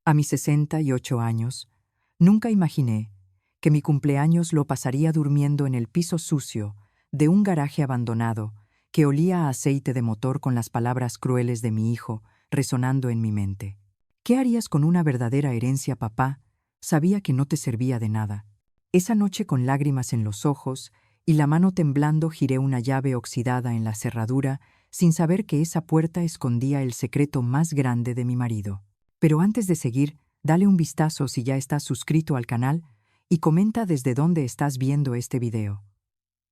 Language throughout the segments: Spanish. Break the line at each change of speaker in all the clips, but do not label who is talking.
A mis 68 años, nunca imaginé que mi cumpleaños lo pasaría durmiendo en el piso sucio de un garaje abandonado que olía a aceite de motor con las palabras crueles de mi hijo resonando en mi mente. ¿Qué harías con una verdadera herencia, papá? Sabía que no te servía de nada. Esa noche, con lágrimas en los ojos y la mano temblando, giré una llave oxidada en la cerradura sin saber que esa puerta escondía el secreto más grande de mi marido. Pero antes de seguir, dale un vistazo si ya estás suscrito al canal y comenta desde dónde estás viendo este video.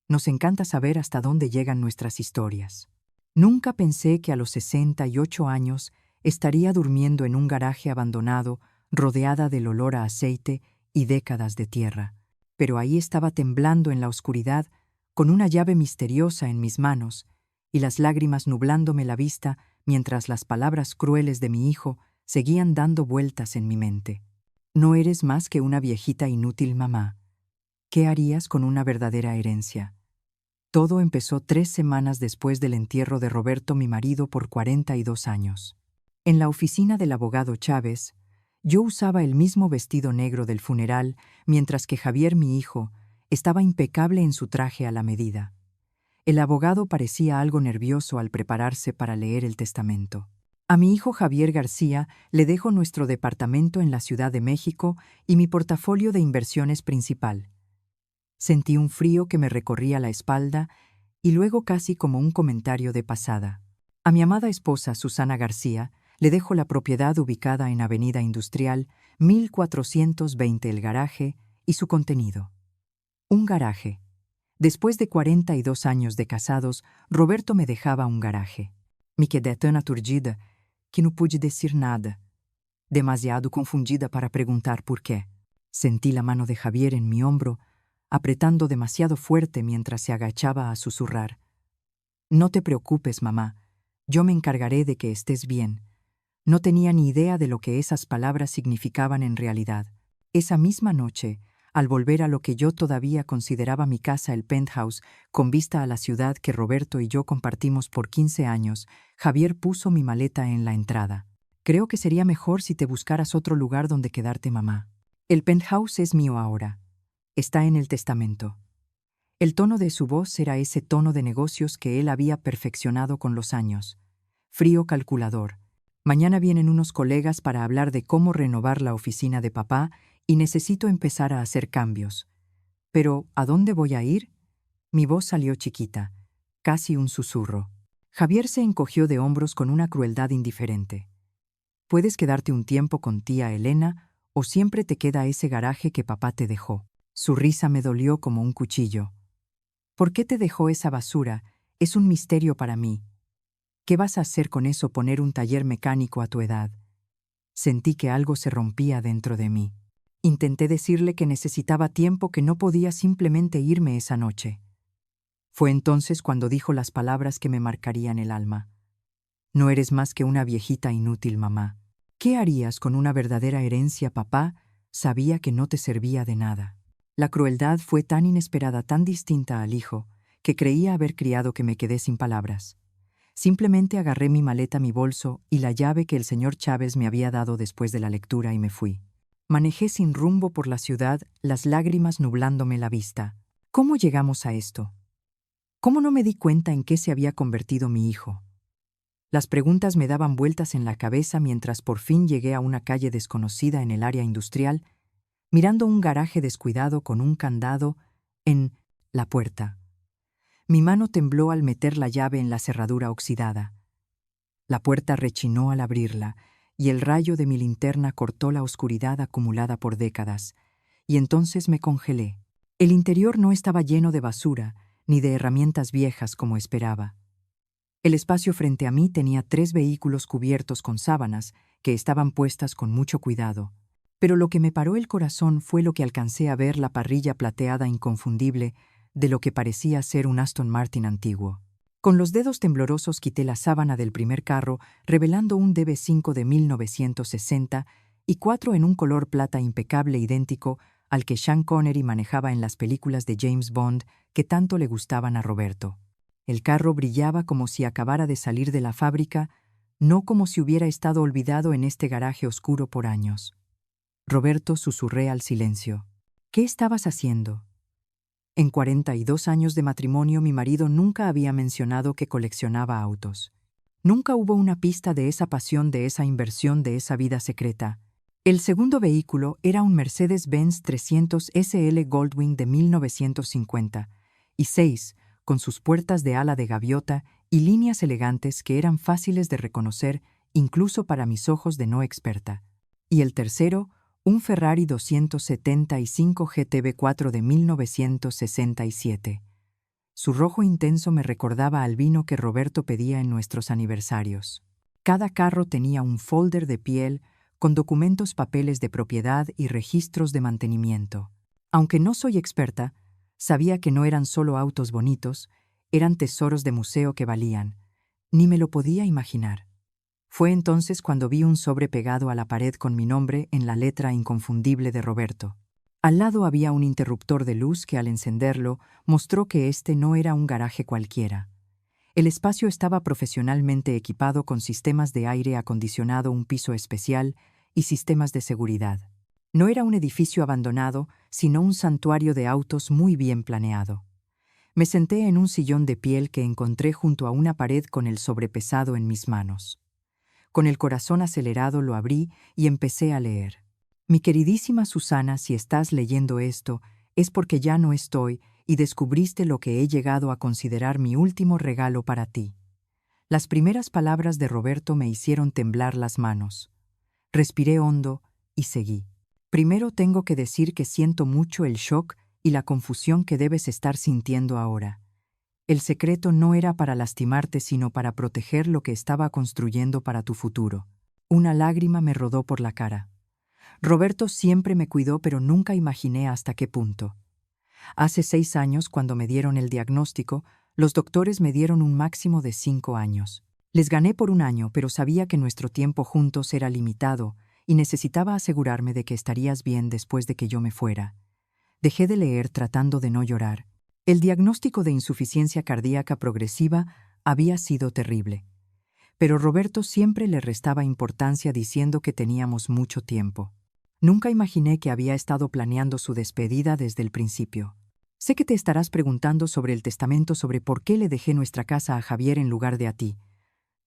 Nos encanta saber hasta dónde llegan nuestras historias. Nunca pensé que a los 68 años estaría durmiendo en un garaje abandonado, rodeada del olor a aceite y décadas de tierra. Pero ahí estaba temblando en la oscuridad, con una llave misteriosa en mis manos y las lágrimas nublándome la vista mientras las palabras crueles de mi hijo seguían dando vueltas en mi mente. No eres más que una viejita inútil, mamá. ¿Qué harías con una verdadera herencia? Todo empezó 3 semanas después del entierro de Roberto, mi marido, por 42 años. En la oficina del abogado Chávez, yo usaba el mismo vestido negro del funeral, mientras que Javier, mi hijo, estaba impecable en su traje a la medida. El abogado parecía algo nervioso al prepararse para leer el testamento. A mi hijo Javier García le dejo nuestro departamento en la Ciudad de México y mi portafolio de inversiones principal. Sentí un frío que me recorría la espalda y luego, casi como un comentario de pasada, a mi amada esposa Susana García le dejo la propiedad ubicada en Avenida Industrial 1420, el garaje y su contenido. Un garaje. Después de 42 años de casados, Roberto me dejaba un garaje. Me quedé tan aturdida que no pude decir nada, demasiado confundida para preguntar por qué. Sentí la mano de Javier en mi hombro, apretando demasiado fuerte mientras se agachaba a susurrar. No te preocupes, mamá, yo me encargaré de que estés bien. No tenía ni idea de lo que esas palabras significaban en realidad. Esa misma noche, al volver a lo que yo todavía consideraba mi casa, el penthouse, con vista a la ciudad que Roberto y yo compartimos por 15 años, Javier puso mi maleta en la entrada. Creo que sería mejor si te buscaras otro lugar donde quedarte, mamá. El penthouse es mío ahora. Está en el testamento. El tono de su voz era ese tono de negocios que él había perfeccionado con los años. Frío, calculador. Mañana vienen unos colegas para hablar de cómo renovar la oficina de papá y necesito empezar a hacer cambios. Pero, ¿a dónde voy a ir? Mi voz salió chiquita, casi un susurro. Javier se encogió de hombros con una crueldad indiferente. Puedes quedarte un tiempo con tía Elena o siempre te queda ese garaje que papá te dejó. Su risa me dolió como un cuchillo. ¿Por qué te dejó esa basura? Es un misterio para mí. ¿Qué vas a hacer con eso, poner un taller mecánico a tu edad? Sentí que algo se rompía dentro de mí. Intenté decirle que necesitaba tiempo, que no podía simplemente irme esa noche. Fue entonces cuando dijo las palabras que me marcarían el alma. No eres más que una viejita inútil, mamá. ¿Qué harías con una verdadera herencia, papá? Sabía que no te servía de nada. La crueldad fue tan inesperada, tan distinta al hijo, que creía haber criado que me quedé sin palabras. Simplemente agarré mi maleta, mi bolso y la llave que el señor Chávez me había dado después de la lectura y me fui. Manejé sin rumbo por la ciudad, las lágrimas nublándome la vista. ¿Cómo llegamos a esto? ¿Cómo no me di cuenta en qué se había convertido mi hijo? Las preguntas me daban vueltas en la cabeza mientras por fin llegué a una calle desconocida en el área industrial, mirando un garaje descuidado con un candado en la puerta. Mi mano tembló al meter la llave en la cerradura oxidada. La puerta rechinó al abrirla, y el rayo de mi linterna cortó la oscuridad acumulada por décadas, y entonces me congelé. El interior no estaba lleno de basura, ni de herramientas viejas como esperaba. El espacio frente a mí tenía 3 vehículos cubiertos con sábanas que estaban puestas con mucho cuidado. Pero lo que me paró el corazón fue lo que alcancé a ver: la parrilla plateada inconfundible de lo que parecía ser un Aston Martin antiguo. Con los dedos temblorosos quité la sábana del primer carro, revelando un DB5 de 1960 y 4 en un color plata impecable, idéntico al que Sean Connery manejaba en las películas de James Bond que tanto le gustaban a Roberto. El carro brillaba como si acabara de salir de la fábrica, no como si hubiera estado olvidado en este garaje oscuro por años. Roberto, susurré al silencio. ¿Qué estabas haciendo? En 42 años de matrimonio mi marido nunca había mencionado que coleccionaba autos. Nunca hubo una pista de esa pasión, de esa inversión, de esa vida secreta. El segundo vehículo era un Mercedes-Benz 300 SL Goldwing de 1956, con sus puertas de ala de gaviota y líneas elegantes que eran fáciles de reconocer incluso para mis ojos de no experta. Y el tercero, un Ferrari 275 GTB4 de 1967. Su rojo intenso me recordaba al vino que Roberto pedía en nuestros aniversarios. Cada carro tenía un folder de piel con documentos, papeles de propiedad y registros de mantenimiento. Aunque no soy experta, sabía que no eran solo autos bonitos, eran tesoros de museo que valían. Ni me lo podía imaginar. Fue entonces cuando vi un sobre pegado a la pared con mi nombre en la letra inconfundible de Roberto. Al lado había un interruptor de luz que al encenderlo mostró que este no era un garaje cualquiera. El espacio estaba profesionalmente equipado con sistemas de aire acondicionado, un piso especial y sistemas de seguridad. No era un edificio abandonado, sino un santuario de autos muy bien planeado. Me senté en un sillón de piel que encontré junto a una pared con el sobrepesado en mis manos. Con el corazón acelerado lo abrí y empecé a leer. Mi queridísima Susana, si estás leyendo esto, es porque ya no estoy y descubriste lo que he llegado a considerar mi último regalo para ti. Las primeras palabras de Roberto me hicieron temblar las manos. Respiré hondo y seguí. Primero tengo que decir que siento mucho el shock y la confusión que debes estar sintiendo ahora. El secreto no era para lastimarte, sino para proteger lo que estaba construyendo para tu futuro. Una lágrima me rodó por la cara. Roberto siempre me cuidó, pero nunca imaginé hasta qué punto. Hace 6 años, cuando me dieron el diagnóstico, los doctores me dieron un máximo de 5 años. Les gané por 1 año, pero sabía que nuestro tiempo juntos era limitado y necesitaba asegurarme de que estarías bien después de que yo me fuera. Dejé de leer tratando de no llorar. El diagnóstico de insuficiencia cardíaca progresiva había sido terrible. Pero Roberto siempre le restaba importancia diciendo que teníamos mucho tiempo. Nunca imaginé que había estado planeando su despedida desde el principio. Sé que te estarás preguntando sobre el testamento, sobre por qué le dejé nuestra casa a Javier en lugar de a ti.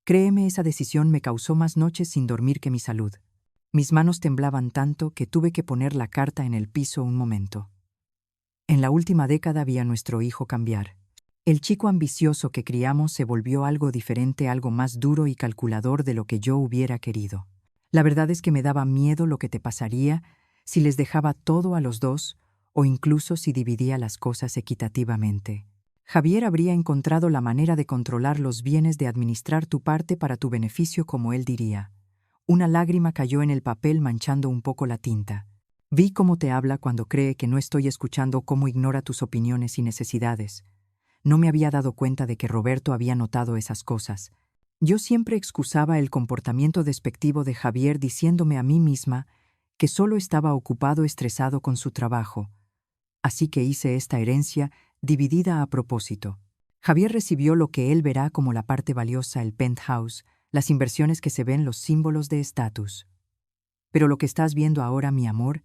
Créeme, esa decisión me causó más noches sin dormir que mi salud. Mis manos temblaban tanto que tuve que poner la carta en el piso un momento. En la última década vi a nuestro hijo cambiar. El chico ambicioso que criamos se volvió algo diferente, algo más duro y calculador de lo que yo hubiera querido. La verdad es que me daba miedo lo que te pasaría si les dejaba todo a los dos o incluso si dividía las cosas equitativamente. Javier habría encontrado la manera de controlar los bienes, de administrar tu parte para tu beneficio, como él diría. Una lágrima cayó en el papel manchando un poco la tinta. Vi cómo te habla cuando cree que no estoy escuchando, cómo ignora tus opiniones y necesidades. No me había dado cuenta de que Roberto había notado esas cosas. Yo siempre excusaba el comportamiento despectivo de Javier diciéndome a mí misma que solo estaba ocupado, estresado con su trabajo. Así que hice esta herencia dividida a propósito. Javier recibió lo que él verá como la parte valiosa, el penthouse, las inversiones que se ven, los símbolos de estatus. Pero lo que estás viendo ahora, mi amor,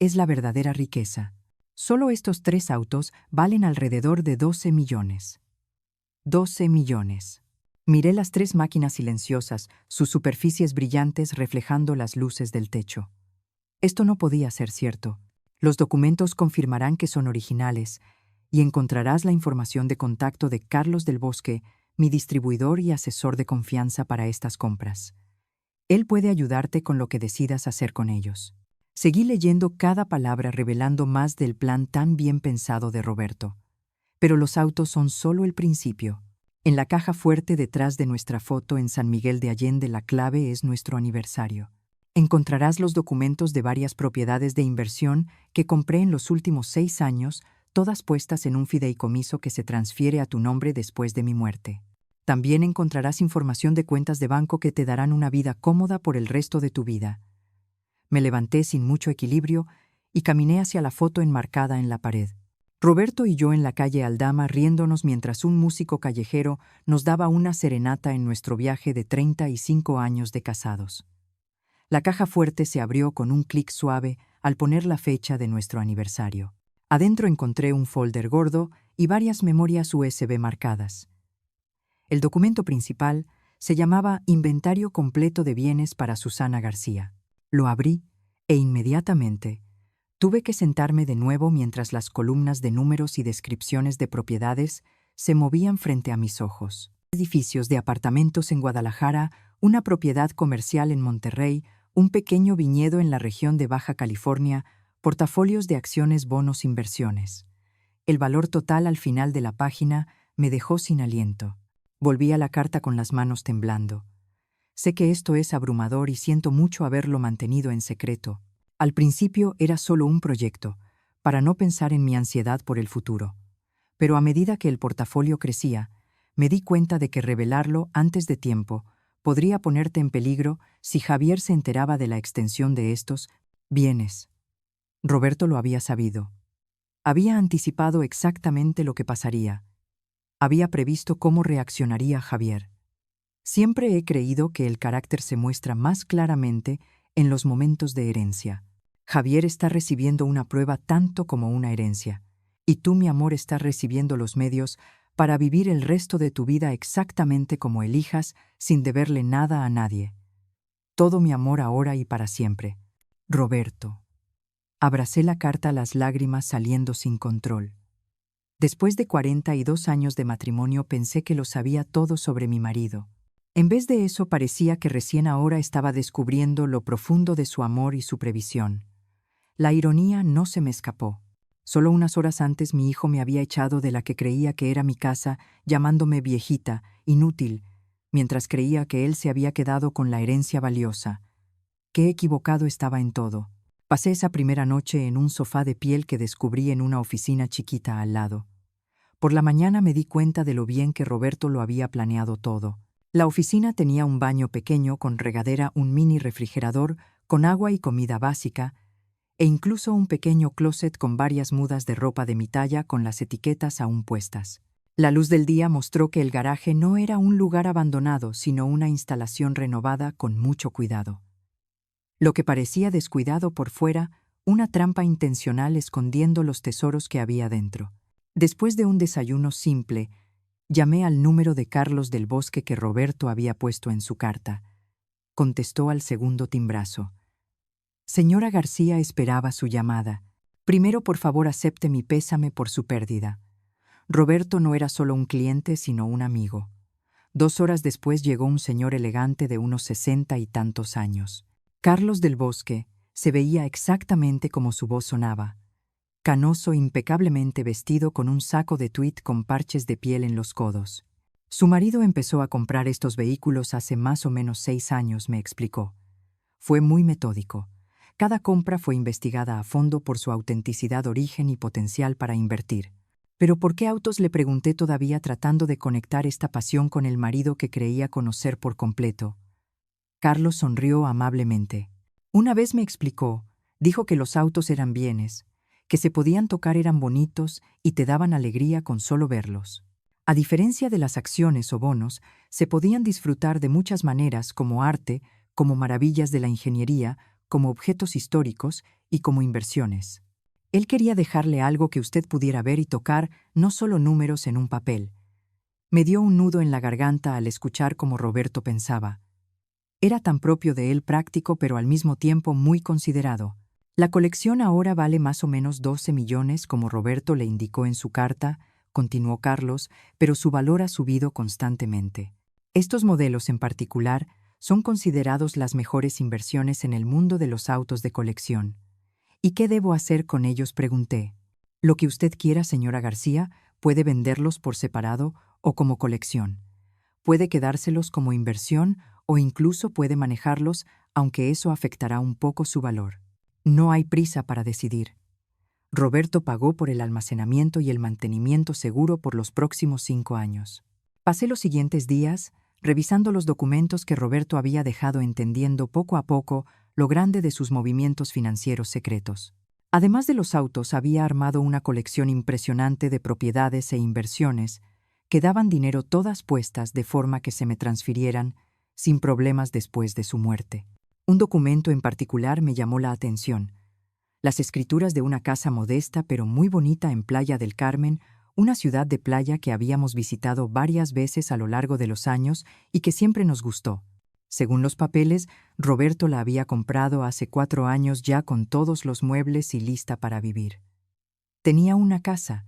es la verdadera riqueza. Solo estos 3 autos valen alrededor de 12 millones. 12 millones. Miré las 3 máquinas silenciosas, sus superficies brillantes reflejando las luces del techo. Esto no podía ser cierto. Los documentos confirmarán que son originales y encontrarás la información de contacto de Carlos del Bosque, mi distribuidor y asesor de confianza para estas compras. Él puede ayudarte con lo que decidas hacer con ellos. Seguí leyendo cada palabra, revelando más del plan tan bien pensado de Roberto. Pero los autos son solo el principio. En la caja fuerte detrás de nuestra foto en San Miguel de Allende, la clave es nuestro aniversario. Encontrarás los documentos de varias propiedades de inversión que compré en los últimos 6 años, todas puestas en un fideicomiso que se transfiere a tu nombre después de mi muerte. También encontrarás información de cuentas de banco que te darán una vida cómoda por el resto de tu vida. Me levanté sin mucho equilibrio y caminé hacia la foto enmarcada en la pared. Roberto y yo en la calle Aldama riéndonos mientras un músico callejero nos daba una serenata en nuestro viaje de 35 años de casados. La caja fuerte se abrió con un clic suave al poner la fecha de nuestro aniversario. Adentro encontré un folder gordo y varias memorias USB marcadas. El documento principal se llamaba Inventario completo de bienes para Susana García. Lo abrí e inmediatamente tuve que sentarme de nuevo mientras las columnas de números y descripciones de propiedades se movían frente a mis ojos. Edificios de apartamentos en Guadalajara, una propiedad comercial en Monterrey, un pequeño viñedo en la región de Baja California, portafolios de acciones, bonos, inversiones. El valor total al final de la página me dejó sin aliento. Volví a la carta con las manos temblando. Sé que esto es abrumador y siento mucho haberlo mantenido en secreto. Al principio era solo un proyecto, para no pensar en mi ansiedad por el futuro. Pero a medida que el portafolio crecía, me di cuenta de que revelarlo antes de tiempo podría ponerte en peligro si Javier se enteraba de la extensión de estos bienes. Roberto lo había sabido. Había anticipado exactamente lo que pasaría. Había previsto cómo reaccionaría Javier. Siempre he creído que el carácter se muestra más claramente en los momentos de herencia. Javier está recibiendo una prueba tanto como una herencia, y tú, mi amor, estás recibiendo los medios para vivir el resto de tu vida exactamente como elijas, sin deberle nada a nadie. Todo mi amor ahora y para siempre. Roberto. Abracé la carta, las lágrimas saliendo sin control. Después de 42 años de matrimonio pensé que lo sabía todo sobre mi marido. En vez de eso parecía que recién ahora estaba descubriendo lo profundo de su amor y su previsión. La ironía no se me escapó. Solo unas horas antes mi hijo me había echado de la que creía que era mi casa, llamándome viejita, inútil, mientras creía que él se había quedado con la herencia valiosa. Qué equivocado estaba en todo. Pasé esa primera noche en un sofá de piel que descubrí en una oficina chiquita al lado. Por la mañana me di cuenta de lo bien que Roberto lo había planeado todo. La oficina tenía un baño pequeño con regadera, un mini refrigerador con agua y comida básica, e incluso un pequeño closet con varias mudas de ropa de mi talla con las etiquetas aún puestas. La luz del día mostró que el garaje no era un lugar abandonado, sino una instalación renovada con mucho cuidado. Lo que parecía descuidado por fuera, una trampa intencional escondiendo los tesoros que había dentro. Después de un desayuno simple, llamé al número de Carlos del Bosque que Roberto había puesto en su carta. Contestó al segundo timbrazo. Señora García, esperaba su llamada. Primero, por favor, acepte mi pésame por su pérdida. Roberto no era solo un cliente, sino un amigo. 2 horas después llegó un señor elegante de unos 60 y tantos años. Carlos del Bosque se veía exactamente como su voz sonaba. Canoso, impecablemente vestido con un saco de tweed con parches de piel en los codos. Su marido empezó a comprar estos vehículos hace más o menos 6 años, me explicó. Fue muy metódico. Cada compra fue investigada a fondo por su autenticidad, origen y potencial para invertir. ¿Pero por qué autos?, le pregunté, todavía tratando de conectar esta pasión con el marido que creía conocer por completo. Carlos sonrió amablemente. Una vez me explicó, dijo que los autos eran bienes, que se podían tocar, eran bonitos y te daban alegría con solo verlos. A diferencia de las acciones o bonos, se podían disfrutar de muchas maneras, como arte, como maravillas de la ingeniería, como objetos históricos y como inversiones. Él quería dejarle algo que usted pudiera ver y tocar, no solo números en un papel. Me dio un nudo en la garganta al escuchar cómo Roberto pensaba. Era tan propio de él, práctico pero al mismo tiempo muy considerado. La colección ahora vale más o menos 12 millones, como Roberto le indicó en su carta, continuó Carlos, pero su valor ha subido constantemente. Estos modelos en particular son considerados las mejores inversiones en el mundo de los autos de colección. ¿Y qué debo hacer con ellos?, pregunté. Lo que usted quiera, señora García, puede venderlos por separado o como colección. Puede quedárselos como inversión o incluso puede manejarlos, aunque eso afectará un poco su valor. No hay prisa para decidir. Roberto pagó por el almacenamiento y el mantenimiento seguro por los próximos 5 años. Pasé los siguientes días revisando los documentos que Roberto había dejado, entendiendo poco a poco lo grande de sus movimientos financieros secretos. Además de los autos, había armado una colección impresionante de propiedades e inversiones que daban dinero todas puestas de forma que se me transfirieran sin problemas después de su muerte. Un documento en particular me llamó la atención: las escrituras de una casa modesta pero muy bonita en Playa del Carmen, una ciudad de playa que habíamos visitado varias veces a lo largo de los años y que siempre nos gustó. Según los papeles, Roberto la había comprado hace 4 años ya con todos los muebles y lista para vivir. Tenía una casa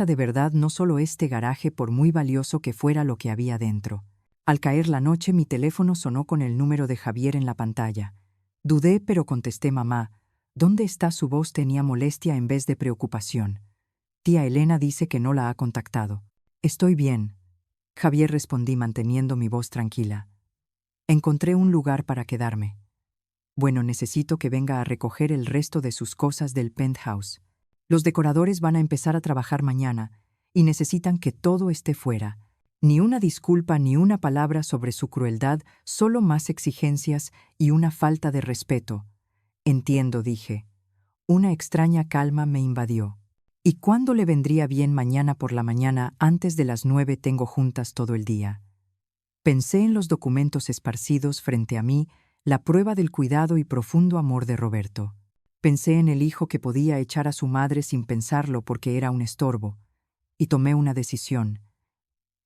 de verdad, no solo este garaje por muy valioso que fuera lo que había dentro. Al caer la noche mi teléfono sonó con el número de Javier en la pantalla. Dudé, pero contesté. Mamá, ¿dónde está? Su voz tenía molestia en vez de preocupación. Tía Elena dice que no la ha contactado. Estoy bien, Javier, respondí manteniendo mi voz tranquila. Encontré un lugar para quedarme. Bueno, necesito que venga a recoger el resto de sus cosas del penthouse. Los decoradores van a empezar a trabajar mañana y necesitan que todo esté fuera. Ni una disculpa ni una palabra sobre su crueldad, solo más exigencias y una falta de respeto. Entiendo, dije. Una extraña calma me invadió. ¿Y cuándo le vendría bien? Mañana por la mañana, antes de las 9, tengo juntas todo el día. Pensé en los documentos esparcidos frente a mí, la prueba del cuidado y profundo amor de Roberto. Pensé en el hijo que podía echar a su madre sin pensarlo porque era un estorbo, y tomé una decisión.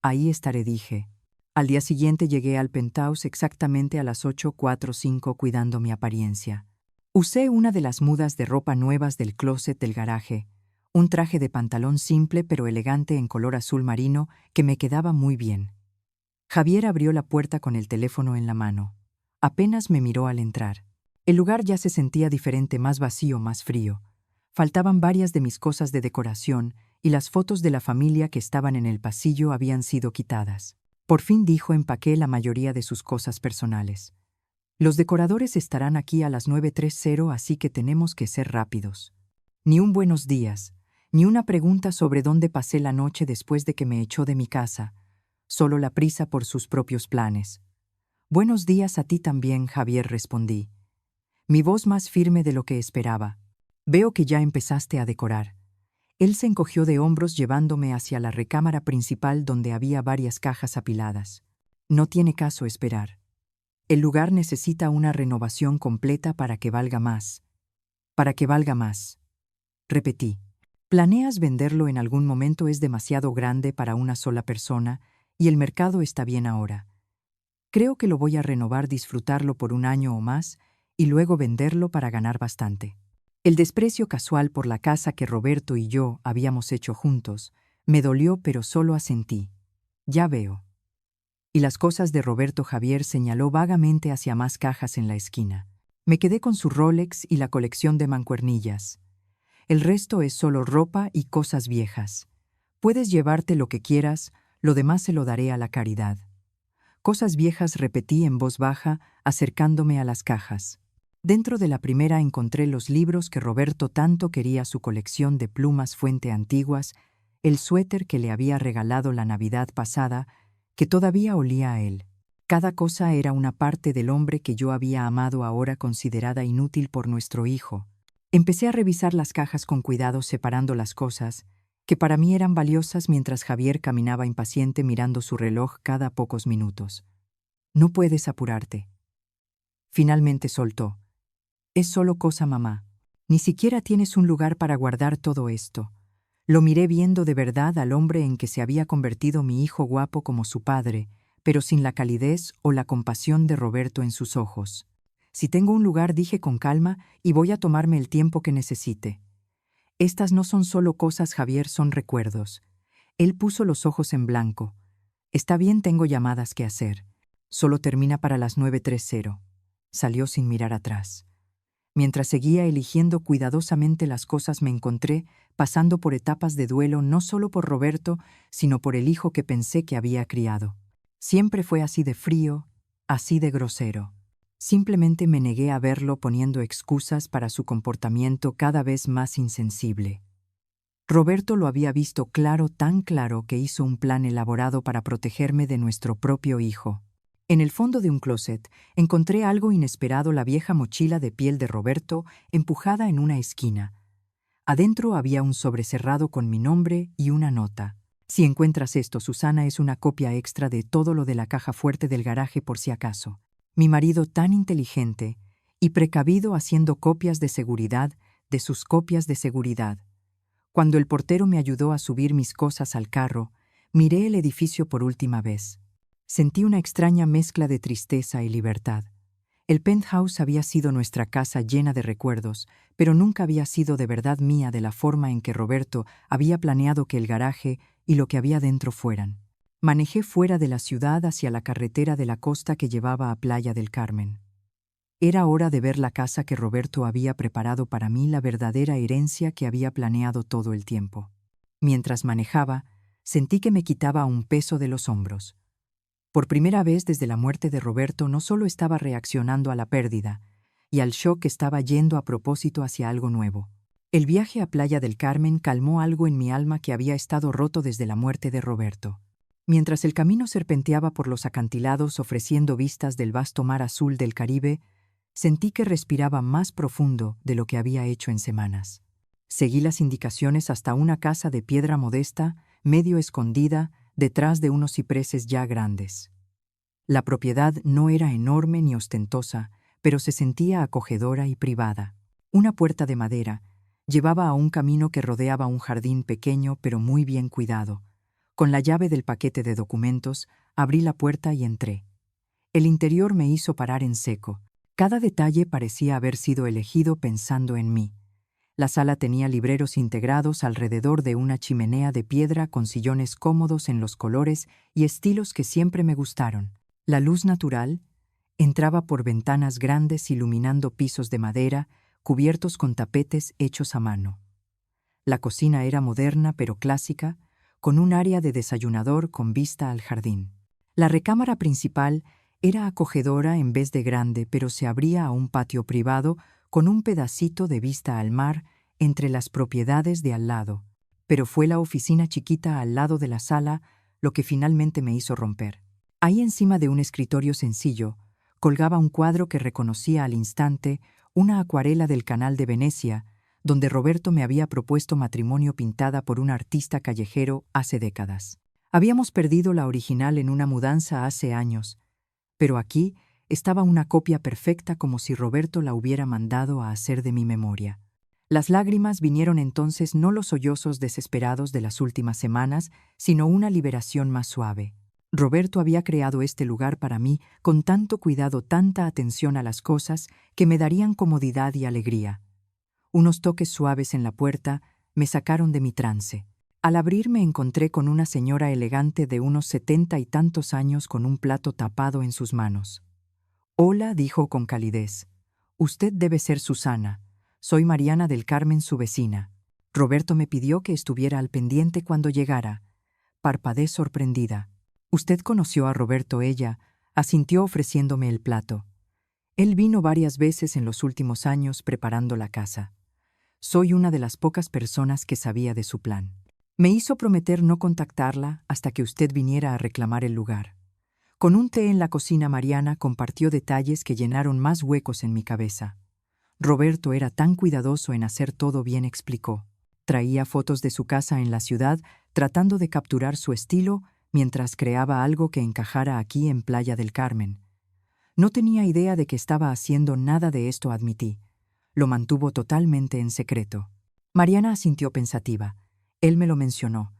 Ahí estaré, dije. Al día siguiente llegué al penthouse exactamente a las 8:45 cuidando mi apariencia. Usé una de las mudas de ropa nuevas del closet del garaje, un traje de pantalón simple pero elegante en color azul marino que me quedaba muy bien. Javier abrió la puerta con el teléfono en la mano. Apenas me miró al entrar. El lugar ya se sentía diferente, más vacío, más frío. Faltaban varias de mis cosas de decoración y las fotos de la familia que estaban en el pasillo habían sido quitadas. Por fin, dijo, empaqué la mayoría de sus cosas personales. Los decoradores estarán aquí a las 9:30, así que tenemos que ser rápidos. Ni un buenos días, ni una pregunta sobre dónde pasé la noche después de que me echó de mi casa. Solo la prisa por sus propios planes. Buenos días a ti también, Javier, respondí. Mi voz más firme de lo que esperaba. Veo que ya empezaste a decorar. Él se encogió de hombros llevándome hacia la recámara principal donde había varias cajas apiladas. No tiene caso esperar. El lugar necesita una renovación completa para que valga más. Para que valga más. Repetí. ¿Planeas venderlo en algún momento? Es demasiado grande para una sola persona y el mercado está bien ahora. Creo que lo voy a renovar, disfrutarlo por 1 año o más y luego venderlo para ganar bastante. El desprecio casual por la casa que Roberto y yo habíamos hecho juntos me dolió, pero solo asentí. Ya veo. Y las cosas de Roberto, Javier señaló vagamente hacia más cajas en la esquina. Me quedé con su Rolex y la colección de mancuernillas. El resto es solo ropa y cosas viejas. Puedes llevarte lo que quieras, lo demás se lo daré a la caridad. Cosas viejas, repetí en voz baja, acercándome a las cajas. Dentro de la primera encontré los libros que Roberto tanto quería, su colección de plumas fuente antiguas, el suéter que le había regalado la Navidad pasada, que todavía olía a él. Cada cosa era una parte del hombre que yo había amado, ahora considerada inútil por nuestro hijo. Empecé a revisar las cajas con cuidado, separando las cosas que para mí eran valiosas, mientras Javier caminaba impaciente mirando su reloj cada pocos minutos. No puedes apurarte. Finalmente soltó. Es solo cosa, mamá. Ni siquiera tienes un lugar para guardar todo esto. Lo miré, viendo de verdad al hombre en que se había convertido mi hijo, guapo como su padre, pero sin la calidez o la compasión de Roberto en sus ojos. Si tengo un lugar, dije con calma, y voy a tomarme el tiempo que necesite. Estas no son solo cosas, Javier, son recuerdos. Él puso los ojos en blanco. Está bien, tengo llamadas que hacer. Solo termina para las 9:30. Salió sin mirar atrás. Mientras seguía eligiendo cuidadosamente las cosas, me encontré pasando por etapas de duelo, no solo por Roberto, sino por el hijo que pensé que había criado. Siempre fue así de frío, así de grosero. Simplemente me negué a verlo, poniendo excusas para su comportamiento cada vez más insensible. Roberto lo había visto claro, tan claro que hizo un plan elaborado para protegerme de nuestro propio hijo. En el fondo de un closet encontré algo inesperado: la vieja mochila de piel de Roberto empujada en una esquina. Adentro había un sobre cerrado con mi nombre y una nota. Si encuentras esto, Susana, es una copia extra de todo lo de la caja fuerte del garaje por si acaso. Mi marido, tan inteligente y precavido, haciendo copias de seguridad de sus copias de seguridad. Cuando el portero me ayudó a subir mis cosas al carro, miré el edificio por última vez. Sentí una extraña mezcla de tristeza y libertad. El penthouse había sido nuestra casa llena de recuerdos, pero nunca había sido de verdad mía de la forma en que Roberto había planeado que el garaje y lo que había dentro fueran. Manejé fuera de la ciudad hacia la carretera de la costa que llevaba a Playa del Carmen. Era hora de ver la casa que Roberto había preparado para mí, la verdadera herencia que había planeado todo el tiempo. Mientras manejaba, sentí que me quitaba un peso de los hombros. Por primera vez desde la muerte de Roberto, no solo estaba reaccionando a la pérdida y al shock, estaba yendo a propósito hacia algo nuevo. El viaje a Playa del Carmen calmó algo en mi alma que había estado roto desde la muerte de Roberto. Mientras el camino serpenteaba por los acantilados ofreciendo vistas del vasto mar azul del Caribe, sentí que respiraba más profundo de lo que había hecho en semanas. Seguí las indicaciones hasta una casa de piedra modesta, medio escondida, detrás de unos cipreses ya grandes. La propiedad no era enorme ni ostentosa, pero se sentía acogedora y privada. Una puerta de madera llevaba a un camino que rodeaba un jardín pequeño pero muy bien cuidado. Con la llave del paquete de documentos, abrí la puerta y entré. El interior me hizo parar en seco. Cada detalle parecía haber sido elegido pensando en mí. La sala tenía libreros integrados alrededor de una chimenea de piedra con sillones cómodos en los colores y estilos que siempre me gustaron. La luz natural entraba por ventanas grandes iluminando pisos de madera cubiertos con tapetes hechos a mano. La cocina era moderna pero clásica, con un área de desayunador con vista al jardín. La recámara principal era acogedora en vez de grande, pero se abría a un patio privado con un pedacito de vista al mar entre las propiedades de al lado. Pero fue la oficina chiquita al lado de la sala lo que finalmente me hizo romper. Ahí, encima de un escritorio sencillo, colgaba un cuadro que reconocía al instante, una acuarela del Canal de Venecia, donde Roberto me había propuesto matrimonio, pintada por un artista callejero hace décadas. Habíamos perdido la original en una mudanza hace años, pero aquí estaba una copia perfecta, como si Roberto la hubiera mandado a hacer de mi memoria. Las lágrimas vinieron entonces, no los sollozos desesperados de las últimas semanas, sino una liberación más suave. Roberto había creado este lugar para mí con tanto cuidado, tanta atención a las cosas que me darían comodidad y alegría. Unos toques suaves en la puerta me sacaron de mi trance. Al abrir, me encontré con una señora elegante de unos 70 y tantos años con un plato tapado en sus manos. «Hola», dijo con calidez. «Usted debe ser Susana. Soy Mariana del Carmen, su vecina. Roberto me pidió que estuviera al pendiente cuando llegara». Parpadeé sorprendida. «¿Usted conoció a Roberto?». Ella asintió ofreciéndome el plato. «Él vino varias veces en los últimos años preparando la casa. Soy una de las pocas personas que sabía de su plan. Me hizo prometer no contactarla hasta que usted viniera a reclamar el lugar». Con un té en la cocina, Mariana compartió detalles que llenaron más huecos en mi cabeza. Roberto era tan cuidadoso en hacer todo bien, explicó. Traía fotos de su casa en la ciudad, tratando de capturar su estilo mientras creaba algo que encajara aquí en Playa del Carmen. No tenía idea de que estaba haciendo nada de esto, admití. Lo mantuvo totalmente en secreto. Mariana asintió pensativa. Él me lo mencionó.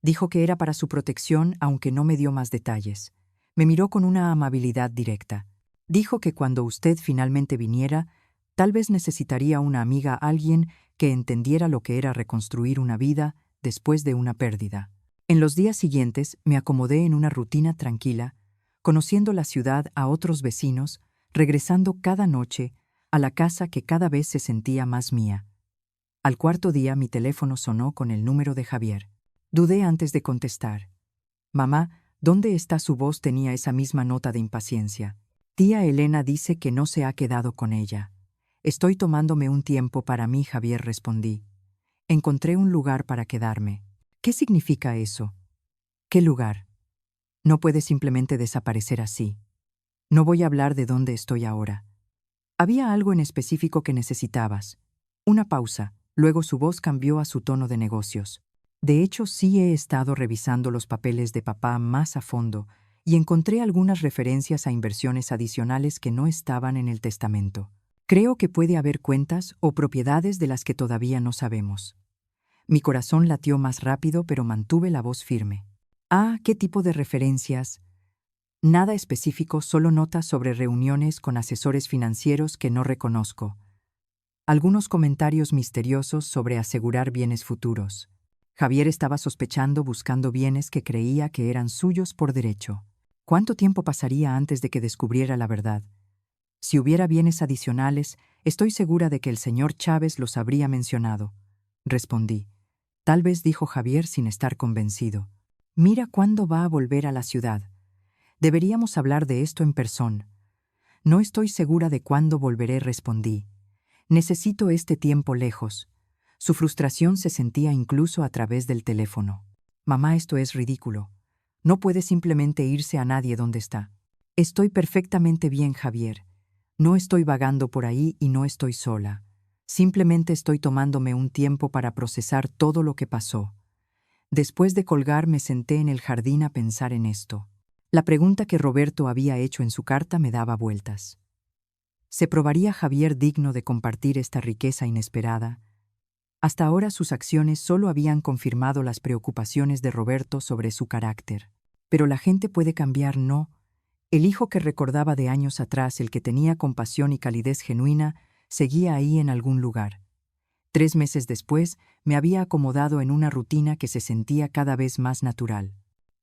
Dijo que era para su protección, aunque no me dio más detalles. Me miró con una amabilidad directa. Dijo que cuando usted finalmente viniera, tal vez necesitaría una amiga, alguien que entendiera lo que era reconstruir una vida después de una pérdida. En los días siguientes me acomodé en una rutina tranquila, conociendo la ciudad, a otros vecinos, regresando cada noche a la casa que cada vez se sentía más mía. Al cuarto día mi teléfono sonó con el número de Javier. Dudé antes de contestar. «Mamá, ¿dónde está?». Su voz tenía esa misma nota de impaciencia. «Tía Elena dice que no se ha quedado con ella». «Estoy tomándome un tiempo para mí», Javier, respondí. «Encontré un lugar para quedarme». «¿Qué significa eso?». «¿Qué lugar? No puede simplemente desaparecer así». No voy a hablar de dónde estoy ahora. Había algo en específico que necesitabas. Una pausa. Luego su voz cambió a su tono de negocios. De hecho, sí he estado revisando los papeles de papá más a fondo y encontré algunas referencias a inversiones adicionales que no estaban en el testamento. Creo que puede haber cuentas o propiedades de las que todavía no sabemos. Mi corazón latió más rápido, pero mantuve la voz firme. Ah, ¿qué tipo de referencias? Nada específico, solo notas sobre reuniones con asesores financieros que no reconozco. Algunos comentarios misteriosos sobre asegurar bienes futuros. Javier estaba sospechando buscando bienes que creía que eran suyos por derecho. ¿Cuánto tiempo pasaría antes de que descubriera la verdad? Si hubiera bienes adicionales, estoy segura de que el señor Chávez los habría mencionado. Respondí. Tal vez, dijo Javier sin estar convencido. Mira cuándo va a volver a la ciudad. Deberíamos hablar de esto en persona. No estoy segura de cuándo volveré, respondí. Necesito este tiempo lejos. Su frustración se sentía incluso a través del teléfono. Mamá, esto es ridículo. No puede simplemente irse a nadie donde está. Estoy perfectamente bien, Javier. No estoy vagando por ahí y no estoy sola. Simplemente estoy tomándome un tiempo para procesar todo lo que pasó. Después de colgar me senté en el jardín a pensar en esto. La pregunta que Roberto había hecho en su carta me daba vueltas. ¿Se probaría Javier digno de compartir esta riqueza inesperada? Hasta ahora sus acciones solo habían confirmado las preocupaciones de Roberto sobre su carácter. Pero la gente puede cambiar, ¿no? El hijo que recordaba de años atrás, el que tenía compasión y calidez genuina, seguía ahí en algún lugar. 3 meses después, me había acomodado en una rutina que se sentía cada vez más natural.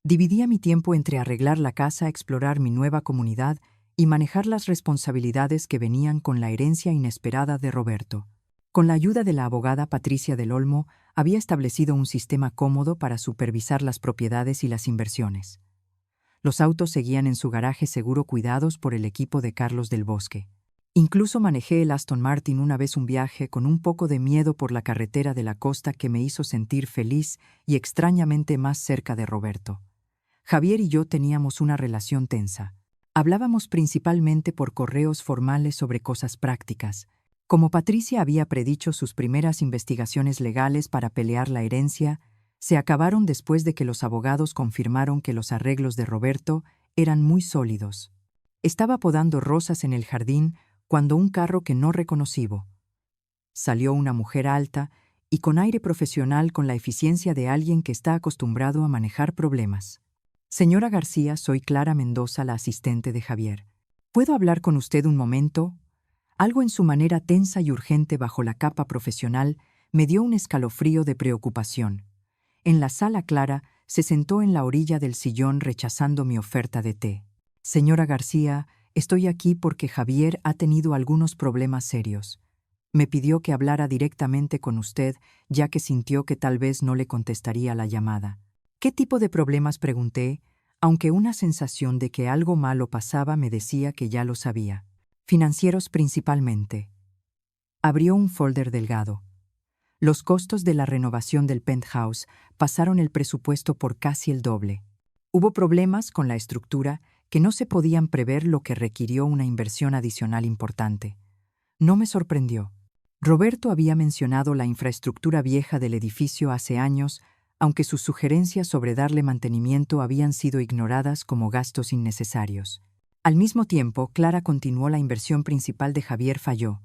Dividía mi tiempo entre arreglar la casa, explorar mi nueva comunidad y manejar las responsabilidades que venían con la herencia inesperada de Roberto. Con la ayuda de la abogada Patricia del Olmo, había establecido un sistema cómodo para supervisar las propiedades y las inversiones. Los autos seguían en su garaje seguro cuidados por el equipo de Carlos del Bosque. Incluso manejé el Aston Martin una vez un viaje con un poco de miedo por la carretera de la costa que me hizo sentir feliz y extrañamente más cerca de Roberto. Javier y yo teníamos una relación tensa. Hablábamos principalmente por correos formales sobre cosas prácticas. Como Patricia había predicho, sus primeras investigaciones legales para pelear la herencia se acabaron después de que los abogados confirmaron que los arreglos de Roberto eran muy sólidos. Estaba podando rosas en el jardín cuando un carro que no reconocí. Salió una mujer alta y con aire profesional, con la eficiencia de alguien que está acostumbrado a manejar problemas. Señora García, soy Clara Mendoza, la asistente de Javier. ¿Puedo hablar con usted un momento? Algo en su manera tensa y urgente bajo la capa profesional me dio un escalofrío de preocupación. En la sala, Clara se sentó en la orilla del sillón rechazando mi oferta de té. Señora García, estoy aquí porque Javier ha tenido algunos problemas serios. Me pidió que hablara directamente con usted, ya que sintió que tal vez no le contestaría la llamada. ¿Qué tipo de problemas?, pregunté, aunque una sensación de que algo malo pasaba me decía que ya lo sabía. Financieros principalmente. Abrió un folder delgado. Los costos de la renovación del penthouse pasaron el presupuesto por casi el doble. Hubo problemas con la estructura que no se podían prever, lo que requirió una inversión adicional importante. No me sorprendió. Roberto había mencionado la infraestructura vieja del edificio hace años, aunque sus sugerencias sobre darle mantenimiento habían sido ignoradas como gastos innecesarios. Al mismo tiempo, Clara continuó: la inversión principal de Javier falló.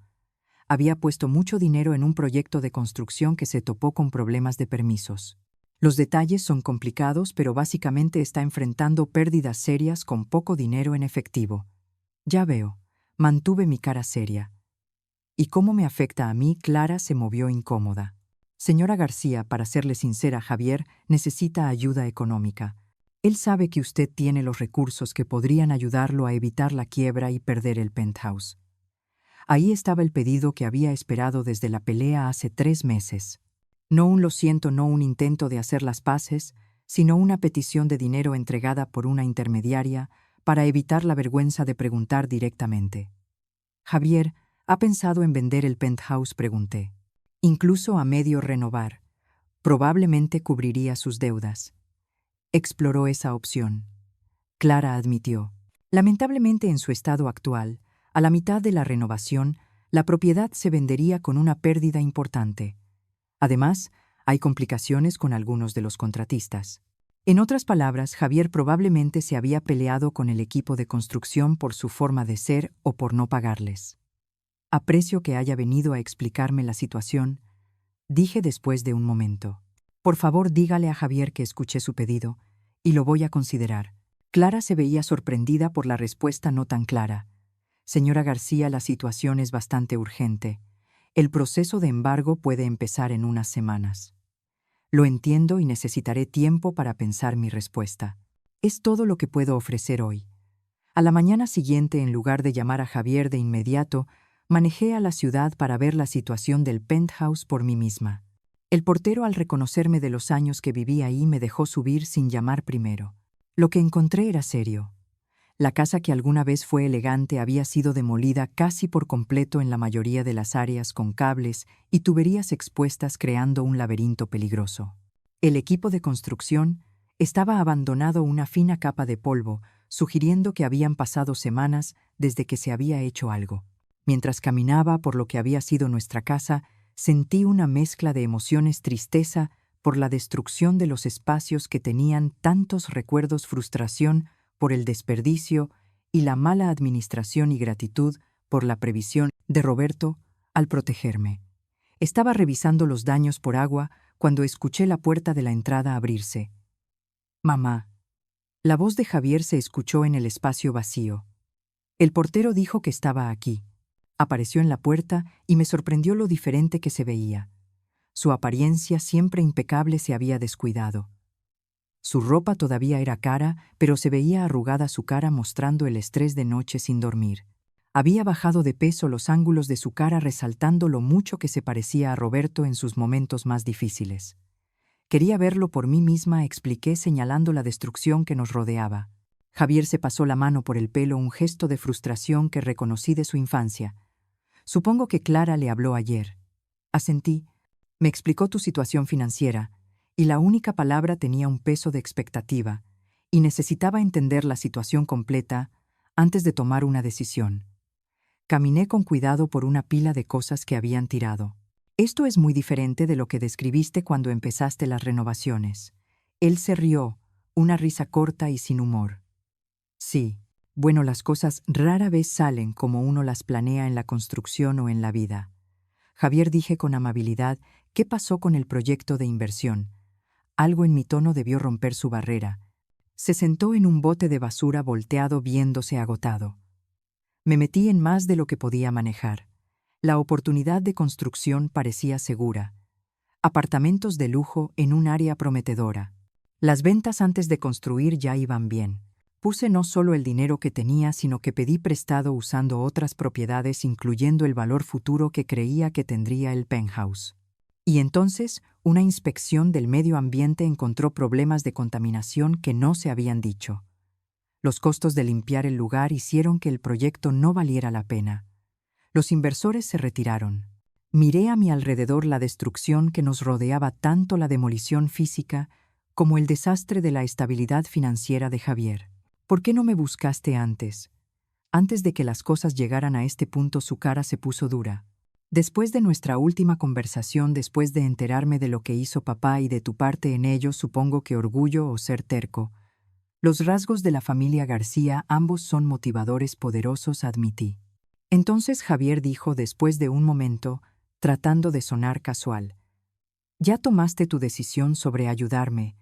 Había puesto mucho dinero en un proyecto de construcción que se topó con problemas de permisos. Los detalles son complicados, pero básicamente está enfrentando pérdidas serias con poco dinero en efectivo. Ya veo. Mantuve mi cara seria. ¿Y cómo me afecta a mí? Clara se movió incómoda. Señora García, para serle sincera, Javier necesita ayuda económica. Él sabe que usted tiene los recursos que podrían ayudarlo a evitar la quiebra y perder el penthouse. Ahí estaba el pedido que había esperado desde la pelea hace 3 meses. No un lo siento, no un intento de hacer las paces, sino una petición de dinero entregada por una intermediaria para evitar la vergüenza de preguntar directamente. Javier, ¿ha pensado en vender el penthouse?, pregunté. Incluso a medio renovar. Probablemente cubriría sus deudas. Exploró esa opción. Clara admitió. Lamentablemente, en su estado actual, a la mitad de la renovación, la propiedad se vendería con una pérdida importante. Además, hay complicaciones con algunos de los contratistas. En otras palabras, Javier probablemente se había peleado con el equipo de construcción por su forma de ser o por no pagarles. Aprecio que haya venido a explicarme la situación, dije después de un momento. Por favor, dígale a Javier que escuché su pedido, y lo voy a considerar. Clara se veía sorprendida por la respuesta no tan clara. Señora García, la situación es bastante urgente. El proceso de embargo puede empezar en unas semanas. Lo entiendo y necesitaré tiempo para pensar mi respuesta. Es todo lo que puedo ofrecer hoy. A la mañana siguiente, en lugar de llamar a Javier de inmediato, manejé a la ciudad para ver la situación del penthouse por mí misma. El portero, al reconocerme de los años que viví ahí, me dejó subir sin llamar primero. Lo que encontré era serio. La casa, que alguna vez fue elegante, había sido demolida casi por completo en la mayoría de las áreas, con cables y tuberías expuestas, creando un laberinto peligroso. El equipo de construcción estaba abandonado una fina capa de polvo, sugiriendo que habían pasado semanas desde que se había hecho algo. Mientras caminaba por lo que había sido nuestra casa, sentí una mezcla de emociones: tristeza por la destrucción de los espacios que tenían tantos recuerdos, frustración por el desperdicio y la mala administración, y gratitud por la previsión de Roberto al protegerme. Estaba revisando los daños por agua cuando escuché la puerta de la entrada abrirse. «Mamá». La voz de Javier se escuchó en el espacio vacío. El portero dijo que estaba aquí. Apareció en la puerta y me sorprendió lo diferente que se veía. Su apariencia, siempre impecable, se había descuidado. Su ropa todavía era cara, pero se veía arrugada su cara, mostrando el estrés de noche sin dormir. Había bajado de peso, los ángulos de su cara resaltando lo mucho que se parecía a Roberto en sus momentos más difíciles. Quería verlo por mí misma, expliqué, señalando la destrucción que nos rodeaba. Javier se pasó la mano por el pelo, un gesto de frustración que reconocí de su infancia. Supongo que Clara le habló ayer. Asentí. Me explicó tu situación financiera, y la única palabra tenía un peso de expectativa, y necesitaba entender la situación completa antes de tomar una decisión. Caminé con cuidado por una pila de cosas que habían tirado. Esto es muy diferente de lo que describiste cuando empezaste las renovaciones. Él se rió, una risa corta y sin humor. Sí, bueno, las cosas rara vez salen como uno las planea en la construcción o en la vida. Javier, dije con amabilidad. ¿Qué pasó con el proyecto de inversión? Algo en mi tono debió romper su barrera. Se sentó en un bote de basura volteado, viéndose agotado. Me metí en más de lo que podía manejar. La oportunidad de construcción parecía segura. Apartamentos de lujo en un área prometedora. Las ventas antes de construir ya iban bien. Puse no solo el dinero que tenía, sino que pedí prestado usando otras propiedades, incluyendo el valor futuro que creía que tendría el penthouse. Y entonces, una inspección del medio ambiente encontró problemas de contaminación que no se habían dicho. Los costos de limpiar el lugar hicieron que el proyecto no valiera la pena. Los inversores se retiraron. Miré a mi alrededor la destrucción que nos rodeaba, tanto la demolición física como el desastre de la estabilidad financiera de Javier. ¿Por qué no me buscaste antes? Antes de que las cosas llegaran a este punto. Su cara se puso dura. Después de nuestra última conversación, después de enterarme de lo que hizo papá y de tu parte en ello, supongo que orgullo o ser terco. Los rasgos de la familia García, ambos son motivadores poderosos, admití. Entonces Javier dijo después de un momento, tratando de sonar casual. ¿Ya tomaste tu decisión sobre ayudarme?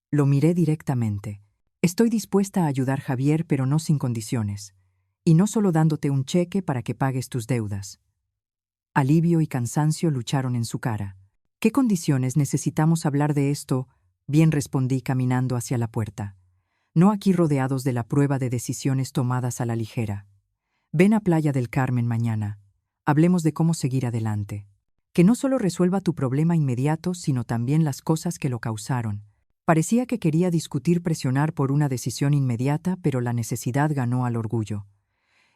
Lo miré directamente. Estoy dispuesta a ayudar, Javier, pero no sin condiciones. Y no solo dándote un cheque para que pagues tus deudas. Alivio y cansancio lucharon en su cara. ¿Qué condiciones? Necesitamos hablar de esto. Bien, respondí caminando hacia la puerta. No aquí, rodeados de la prueba de decisiones tomadas a la ligera. Ven a Playa del Carmen mañana. Hablemos de cómo seguir adelante. Que no solo resuelva tu problema inmediato, sino también las cosas que lo causaron. Parecía que quería discutir, presionar por una decisión inmediata, pero la necesidad ganó al orgullo.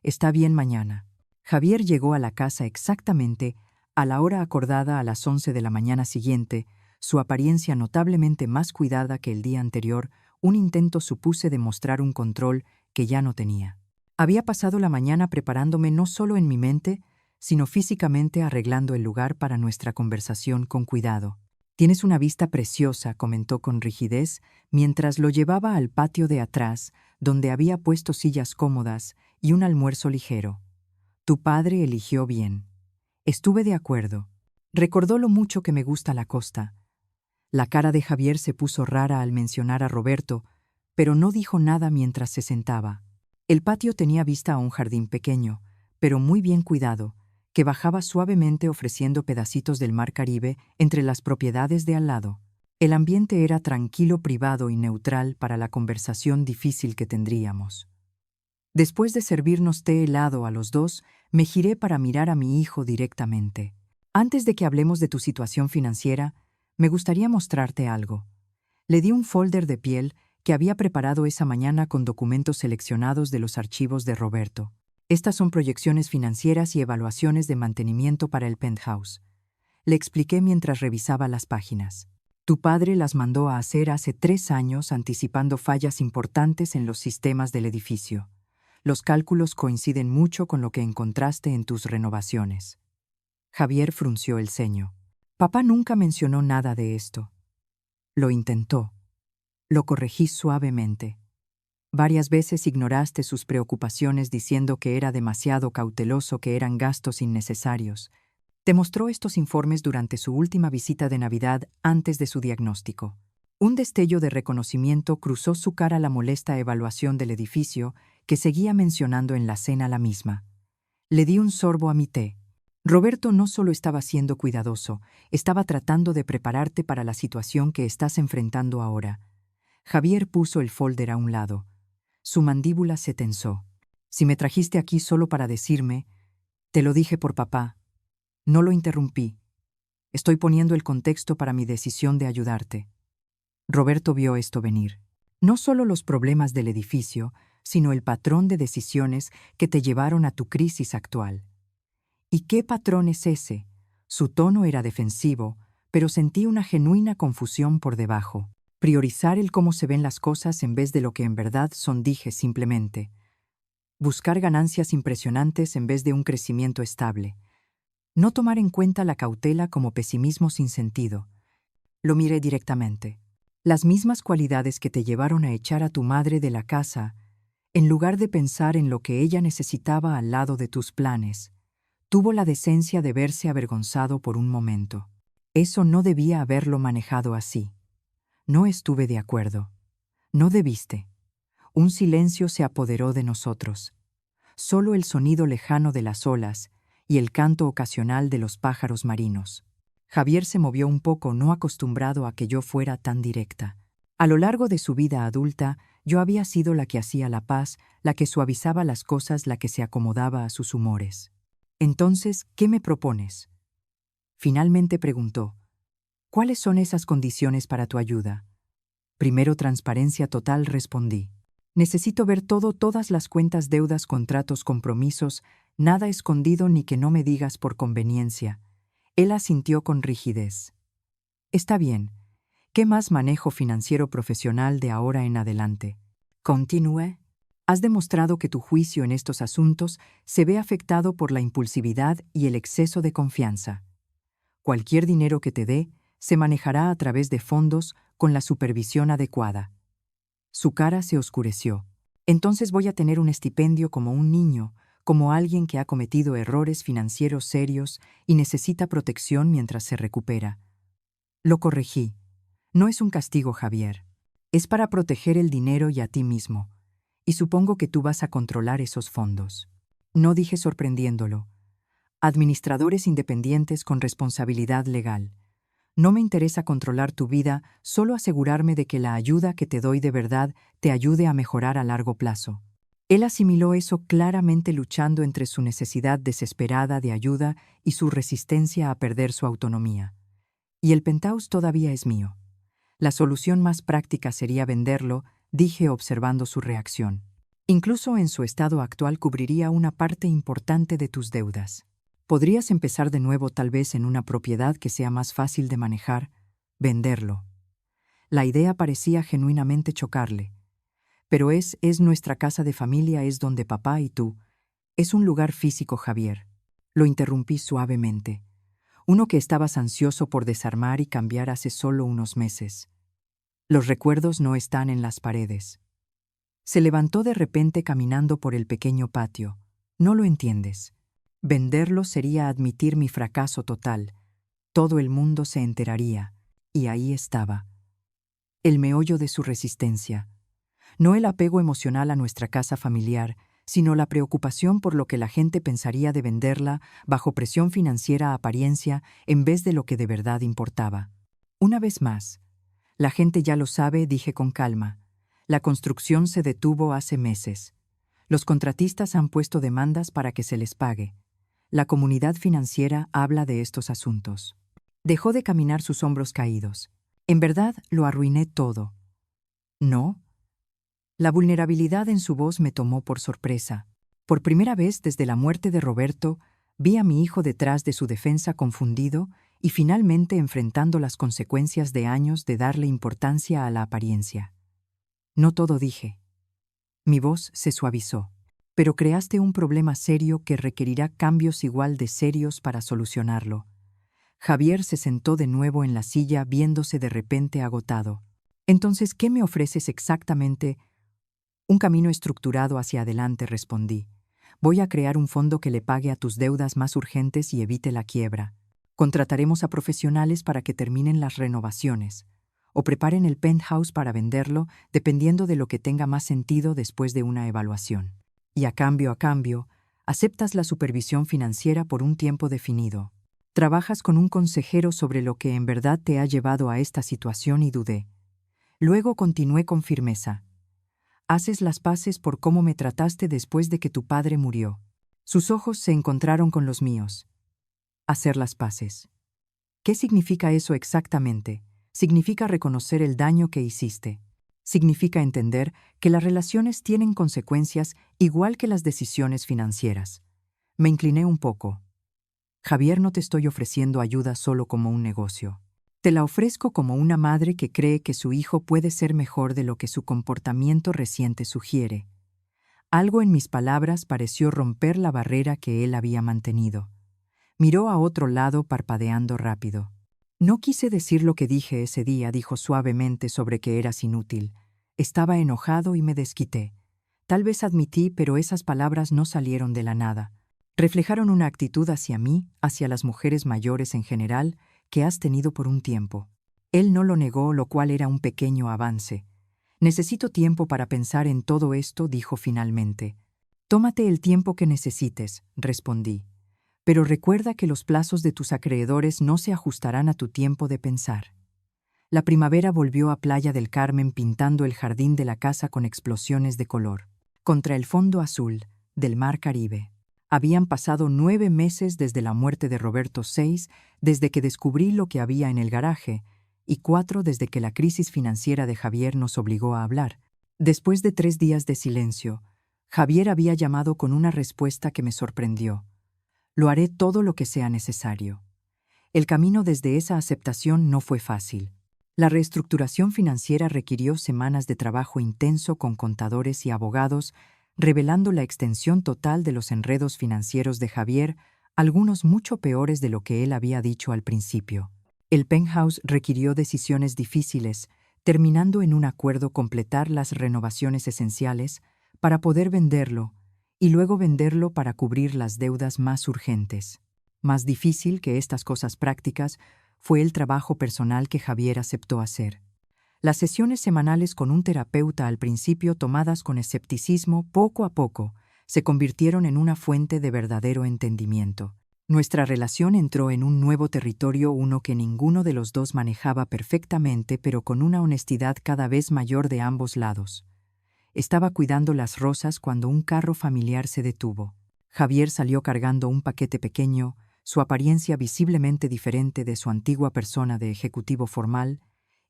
Está bien, mañana. Javier llegó a la casa exactamente a la hora acordada, a las 11 de la mañana siguiente, su apariencia notablemente más cuidada que el día anterior. Un intento supuse de mostrar un control que ya no tenía. Había pasado la mañana preparándome no solo en mi mente, sino físicamente arreglando el lugar para nuestra conversación con cuidado. «Tienes una vista preciosa», comentó con rigidez, mientras lo llevaba al patio de atrás, donde había puesto sillas cómodas y un almuerzo ligero. «Tu padre eligió bien». Estuve de acuerdo. Recordó lo mucho que me gusta la costa. La cara de Javier se puso rara al mencionar a Roberto, pero no dijo nada mientras se sentaba. El patio tenía vista a un jardín pequeño, pero muy bien cuidado, que bajaba suavemente ofreciendo pedacitos del mar Caribe entre las propiedades de al lado. El ambiente era tranquilo, privado y neutral para la conversación difícil que tendríamos. Después de servirnos té helado a los dos, me giré para mirar a mi hijo directamente. «Antes de que hablemos de tu situación financiera, me gustaría mostrarte algo». Le di un folder de piel que había preparado esa mañana con documentos seleccionados de los archivos de Roberto. «Estas son proyecciones financieras y evaluaciones de mantenimiento para el penthouse», le expliqué mientras revisaba las páginas. «Tu padre las mandó a hacer hace 3 años anticipando fallas importantes en los sistemas del edificio. Los cálculos coinciden mucho con lo que encontraste en tus renovaciones». Javier frunció el ceño. «Papá nunca mencionó nada de esto». «Lo intentó». Lo corregí suavemente. «Varias veces ignoraste sus preocupaciones diciendo que era demasiado cauteloso, que eran gastos innecesarios. Te mostró estos informes durante su última visita de Navidad antes de su diagnóstico». Un destello de reconocimiento cruzó su cara a la molesta evaluación del edificio que seguía mencionando en la cena la misma. Le di un sorbo a mi té. «Roberto no solo estaba siendo cuidadoso, estaba tratando de prepararte para la situación que estás enfrentando ahora». Javier puso el folder a un lado. Su mandíbula se tensó. «Si me trajiste aquí solo para decirme, te lo dije por papá». No lo interrumpí. «Estoy poniendo el contexto para mi decisión de ayudarte». Roberto vio esto venir. No solo los problemas del edificio, sino el patrón de decisiones que te llevaron a tu crisis actual. «¿Y qué patrón es ese?». Su tono era defensivo, pero sentí una genuina confusión por debajo. «Priorizar el cómo se ven las cosas en vez de lo que en verdad son», dije simplemente. «Buscar ganancias impresionantes en vez de un crecimiento estable. No tomar en cuenta la cautela como pesimismo sin sentido». Lo miré directamente. «Las mismas cualidades que te llevaron a echar a tu madre de la casa, en lugar de pensar en lo que ella necesitaba al lado de tus planes, tuvo la decencia de verse avergonzado por un momento. Eso no debía haberlo manejado así». No estuve de acuerdo. «No debiste». Un silencio se apoderó de nosotros. Solo el sonido lejano de las olas y el canto ocasional de los pájaros marinos. Javier se movió un poco, no acostumbrado a que yo fuera tan directa. A lo largo de su vida adulta, yo había sido la que hacía la paz, la que suavizaba las cosas, la que se acomodaba a sus humores. «Entonces, ¿qué me propones?». Finalmente preguntó. «¿Cuáles son esas condiciones para tu ayuda?». «Primero, transparencia total», respondí. «Necesito ver todo, todas las cuentas, deudas, contratos, compromisos, nada escondido ni que no me digas por conveniencia». Él asintió con rigidez. «Está bien. ¿Qué más manejo financiero profesional de ahora en adelante?». Continué. «Has demostrado que tu juicio en estos asuntos se ve afectado por la impulsividad y el exceso de confianza. Cualquier dinero que te dé se manejará a través de fondos con la supervisión adecuada». Su cara se oscureció. «Entonces voy a tener un estipendio como un niño, como alguien que ha cometido errores financieros serios y necesita protección mientras se recupera». Lo corregí. «No es un castigo, Javier. Es para proteger el dinero y a ti mismo. Y supongo que tú vas a controlar esos fondos». No, dije sorprendiéndolo. «Administradores independientes con responsabilidad legal. No me interesa controlar tu vida, solo asegurarme de que la ayuda que te doy de verdad te ayude a mejorar a largo plazo». Él asimiló eso claramente, luchando entre su necesidad desesperada de ayuda y su resistencia a perder su autonomía. «Y el penthouse todavía es mío. La solución más práctica sería venderlo», dije observando su reacción. «Incluso en su estado actual cubriría una parte importante de tus deudas. Podrías empezar de nuevo, tal vez en una propiedad que sea más fácil de manejar, venderlo». La idea parecía genuinamente chocarle. Pero es nuestra casa de familia, es donde papá y tú. Es un lugar físico, Javier. Lo interrumpí suavemente. Uno que estabas ansioso por desarmar y cambiar hace solo unos meses. Los recuerdos no están en las paredes. Se levantó de repente caminando por el pequeño patio. No lo entiendes. Venderlo sería admitir mi fracaso total. Todo el mundo se enteraría. Y ahí estaba. El meollo de su resistencia. No el apego emocional a nuestra casa familiar, sino la preocupación por lo que la gente pensaría de venderla bajo presión financiera a apariencia en vez de lo que de verdad importaba. Una vez más, la gente ya lo sabe, dije con calma. La construcción se detuvo hace meses. Los contratistas han puesto demandas para que se les pague. La comunidad financiera habla de estos asuntos. Dejó de caminar, sus hombros caídos. En verdad, lo arruiné todo. ¿No? La vulnerabilidad en su voz me tomó por sorpresa. Por primera vez desde la muerte de Roberto, vi a mi hijo detrás de su defensa, confundido y finalmente enfrentando las consecuencias de años de darle importancia a la apariencia. No todo, dije. Mi voz se suavizó. Pero creaste un problema serio que requerirá cambios igual de serios para solucionarlo. Javier se sentó de nuevo en la silla, viéndose de repente agotado. Entonces, ¿qué me ofreces exactamente? Un camino estructurado hacia adelante, respondí. Voy a crear un fondo que le pague a tus deudas más urgentes y evite la quiebra. Contrataremos a profesionales para que terminen las renovaciones o preparen el penthouse para venderlo, dependiendo de lo que tenga más sentido después de una evaluación. Y a cambio, aceptas la supervisión financiera por un tiempo definido. Trabajas con un consejero sobre lo que en verdad te ha llevado a esta situación, y dudé. Luego continué con firmeza. Haces las paces por cómo me trataste después de que tu padre murió. Sus ojos se encontraron con los míos. Hacer las paces. ¿Qué significa eso exactamente? Significa reconocer el daño que hiciste. Significa entender que las relaciones tienen consecuencias igual que las decisiones financieras. Me incliné un poco. Javier, no te estoy ofreciendo ayuda solo como un negocio. Te la ofrezco como una madre que cree que su hijo puede ser mejor de lo que su comportamiento reciente sugiere. Algo en mis palabras pareció romper la barrera que él había mantenido. Miró a otro lado, parpadeando rápido. No quise decir lo que dije ese día, dijo suavemente, sobre que eras inútil. Estaba enojado y me desquité. Tal vez admití, pero esas palabras no salieron de la nada. Reflejaron una actitud hacia mí, hacia las mujeres mayores en general, que has tenido por un tiempo. Él no lo negó, lo cual era un pequeño avance. Necesito tiempo para pensar en todo esto, dijo finalmente. Tómate el tiempo que necesites, respondí. Pero recuerda que los plazos de tus acreedores no se ajustarán a tu tiempo de pensar. La primavera volvió a Playa del Carmen, pintando el jardín de la casa con explosiones de color, contra el fondo azul del mar Caribe. Habían pasado 9 meses desde la muerte de Roberto, 6 desde que descubrí lo que había en el garaje, y 4 desde que la crisis financiera de Javier nos obligó a hablar. Después de 3 días de silencio, Javier había llamado con una respuesta que me sorprendió. Lo haré todo lo que sea necesario. El camino desde esa aceptación no fue fácil. La reestructuración financiera requirió semanas de trabajo intenso con contadores y abogados, revelando la extensión total de los enredos financieros de Javier, algunos mucho peores de lo que él había dicho al principio. El penthouse requirió decisiones difíciles, terminando en un acuerdo completar las renovaciones esenciales para poder venderlo, y luego venderlo para cubrir las deudas más urgentes. Más difícil que estas cosas prácticas fue el trabajo personal que Javier aceptó hacer. Las sesiones semanales con un terapeuta, al principio tomadas con escepticismo, poco a poco, se convirtieron en una fuente de verdadero entendimiento. Nuestra relación entró en un nuevo territorio, uno que ninguno de los dos manejaba perfectamente, pero con una honestidad cada vez mayor de ambos lados. Estaba cuidando las rosas cuando un carro familiar se detuvo. Javier salió cargando un paquete pequeño, su apariencia visiblemente diferente de su antigua persona de ejecutivo formal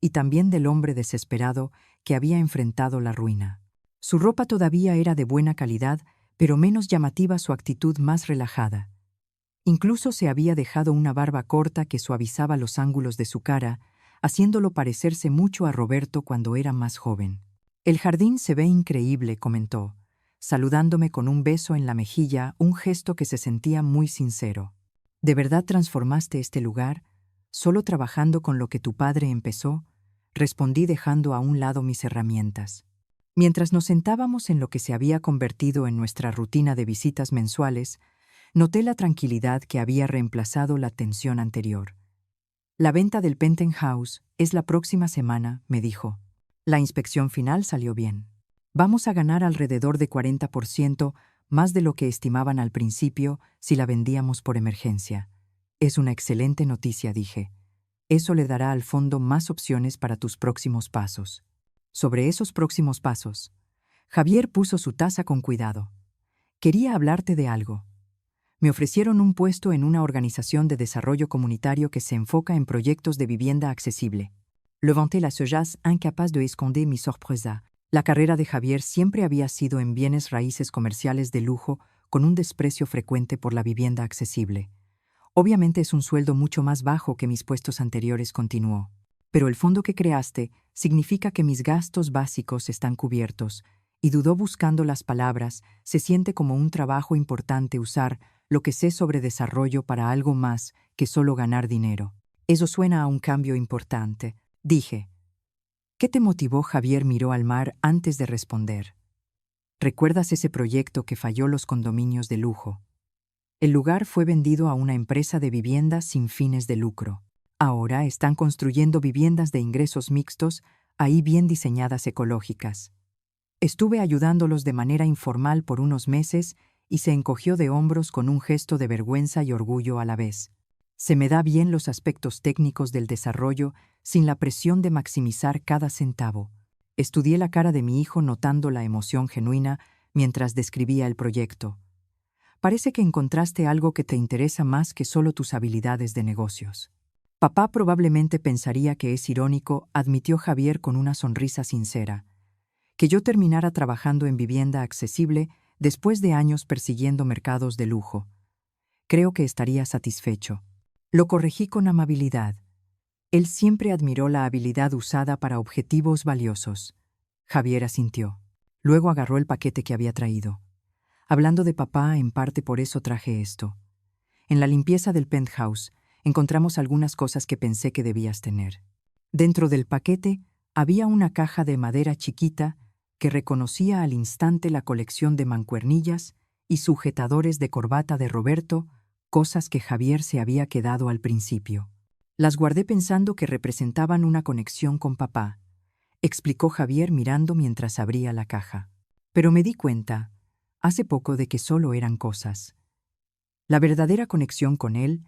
y también del hombre desesperado que había enfrentado la ruina. Su ropa todavía era de buena calidad, pero menos llamativa, su actitud más relajada. Incluso se había dejado una barba corta que suavizaba los ángulos de su cara, haciéndolo parecerse mucho a Roberto cuando era más joven. El jardín se ve increíble, comentó, saludándome con un beso en la mejilla, un gesto que se sentía muy sincero. ¿De verdad transformaste este lugar, solo trabajando con lo que tu padre empezó? Respondí dejando a un lado mis herramientas. Mientras nos sentábamos en lo que se había convertido en nuestra rutina de visitas mensuales, noté la tranquilidad que había reemplazado la tensión anterior. La venta del penthouse es la próxima semana, me dijo. La inspección final salió bien. Vamos a ganar alrededor de 40%, más de lo que estimaban al principio si la vendíamos por emergencia. Es una excelente noticia, dije. Eso le dará al fondo más opciones para tus próximos pasos. Sobre esos próximos pasos, Javier puso su taza con cuidado. Quería hablarte de algo. Me ofrecieron un puesto en una organización de desarrollo comunitario que se enfoca en proyectos de vivienda accesible. Levanté las cejas, incapaz de esconder mi sorpresa. La carrera de Javier siempre había sido en bienes raíces comerciales de lujo, con un desprecio frecuente por la vivienda accesible. Obviamente es un sueldo mucho más bajo que mis puestos anteriores, continuó. Pero el fondo que creaste significa que mis gastos básicos están cubiertos, y dudó buscando las palabras, se siente como un trabajo importante usar lo que sé sobre desarrollo para algo más que solo ganar dinero. Eso suena a un cambio importante, dije. ¿Qué te motivó? Javier miró al mar antes de responder. ¿Recuerdas ese proyecto que falló los condominios de lujo? El lugar fue vendido a una empresa de viviendas sin fines de lucro. Ahora están construyendo viviendas de ingresos mixtos, ahí bien diseñadas ecológicas. Estuve ayudándolos de manera informal por unos meses y se encogió de hombros con un gesto de vergüenza y orgullo a la vez. Se me da bien los aspectos técnicos del desarrollo sin la presión de maximizar cada centavo. Estudié la cara de mi hijo notando la emoción genuina mientras describía el proyecto. Parece que encontraste algo que te interesa más que solo tus habilidades de negocios. Papá probablemente pensaría que es irónico, admitió Javier con una sonrisa sincera, que yo terminara trabajando en vivienda accesible después de años persiguiendo mercados de lujo. Creo que estaría satisfecho. Lo corregí con amabilidad. Él siempre admiró la habilidad usada para objetivos valiosos. Javier asintió. Luego agarró el paquete que había traído. Hablando de papá, en parte por eso traje esto. En la limpieza del penthouse, encontramos algunas cosas que pensé que debías tener. Dentro del paquete había una caja de madera chiquita que reconocía al instante la colección de mancuernillas y sujetadores de corbata de Roberto, cosas que Javier se había quedado al principio. Las guardé pensando que representaban una conexión con papá, explicó Javier mirando mientras abría la caja. Pero me di cuenta, hace poco, de que solo eran cosas. La verdadera conexión con él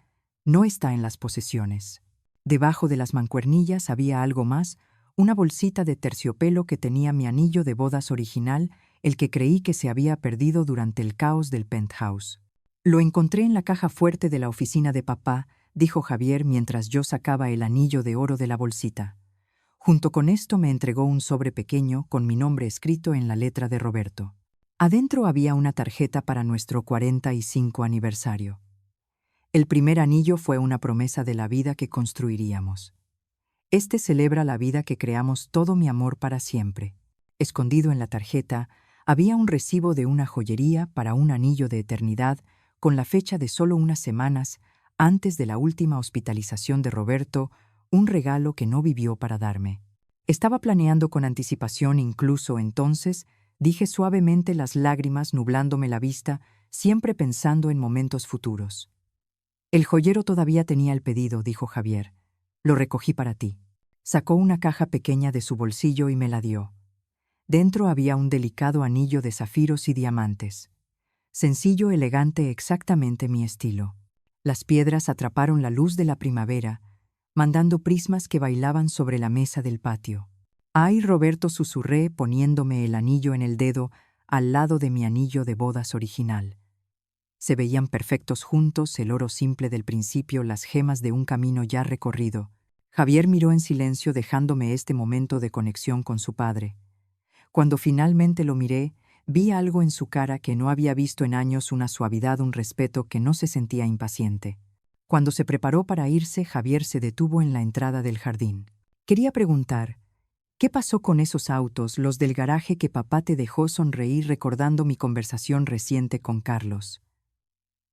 no está en las posesiones. Debajo de las mancuernillas había algo más, una bolsita de terciopelo que tenía mi anillo de bodas original, el que creí que se había perdido durante el caos del penthouse. Lo encontré en la caja fuerte de la oficina de papá, dijo Javier mientras yo sacaba el anillo de oro de la bolsita. Junto con esto me entregó un sobre pequeño con mi nombre escrito en la letra de Roberto. Adentro había una tarjeta para nuestro 45 aniversario. El primer anillo fue una promesa de la vida que construiríamos. Este celebra la vida que creamos, todo mi amor para siempre. Escondido en la tarjeta había un recibo de una joyería para un anillo de eternidad con la fecha de solo unas semanas antes de la última hospitalización de Roberto, un regalo que no vivió para darme. Estaba planeando con anticipación, incluso entonces, dije suavemente, las lágrimas nublándome la vista, siempre pensando en momentos futuros. El joyero todavía tenía el pedido, dijo Javier. Lo recogí para ti. Sacó una caja pequeña de su bolsillo y me la dio. Dentro había un delicado anillo de zafiros y diamantes. Sencillo, elegante, exactamente mi estilo. Las piedras atraparon la luz de la primavera, mandando prismas que bailaban sobre la mesa del patio. ¡Ay, Roberto!, susurré poniéndome el anillo en el dedo al lado de mi anillo de bodas original. Se veían perfectos juntos, el oro simple del principio, las gemas de un camino ya recorrido. Javier miró en silencio, dejándome este momento de conexión con su padre. Cuando finalmente lo miré, vi algo en su cara que no había visto en años, una suavidad, un respeto que no se sentía impaciente. Cuando se preparó para irse, Javier se detuvo en la entrada del jardín. Quería preguntar, ¿Qué pasó con esos autos, los del garaje que papá te dejó? Sonreí recordando mi conversación reciente con Carlos.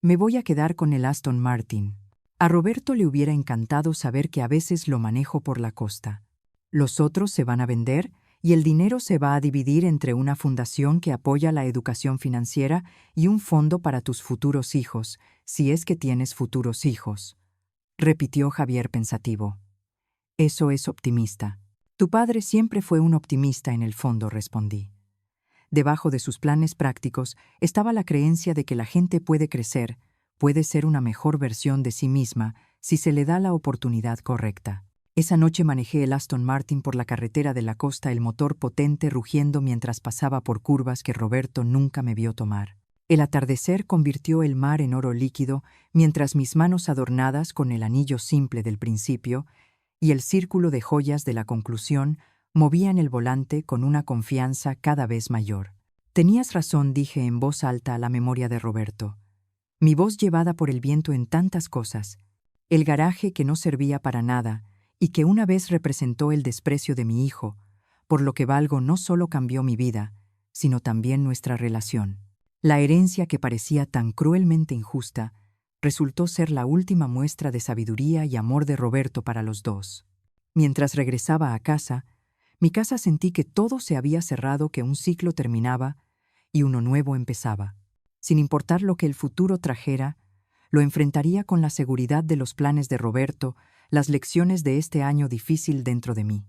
Me voy a quedar con el Aston Martin. A Roberto le hubiera encantado saber que a veces lo manejo por la costa. Los otros se van a vender y el dinero se va a dividir entre una fundación que apoya la educación financiera y un fondo para tus futuros hijos, si es que tienes futuros hijos, repitió Javier pensativo. Eso es optimista. Tu padre siempre fue un optimista en el fondo, respondí. Debajo de sus planes prácticos estaba la creencia de que la gente puede crecer, puede ser una mejor versión de sí misma si se le da la oportunidad correcta. Esa noche manejé el Aston Martin por la carretera de la costa, el motor potente rugiendo mientras pasaba por curvas que Roberto nunca me vio tomar. El atardecer convirtió el mar en oro líquido, mientras mis manos adornadas con el anillo simple del principio y el círculo de joyas de la conclusión movían el volante con una confianza cada vez mayor. Tenías razón, dije en voz alta a la memoria de Roberto. Mi voz llevada por el viento en tantas cosas. El garaje que no servía para nada y que una vez representó el desprecio de mi hijo, por lo que valgo no solo cambió mi vida, sino también nuestra relación. La herencia que parecía tan cruelmente injusta resultó ser la última muestra de sabiduría y amor de Roberto para los dos. Mientras regresaba a casa, mi casa sentí que todo se había cerrado, que un ciclo terminaba y uno nuevo empezaba. Sin importar lo que el futuro trajera, lo enfrentaría con la seguridad de los planes de Roberto, las lecciones de este año difícil dentro de mí,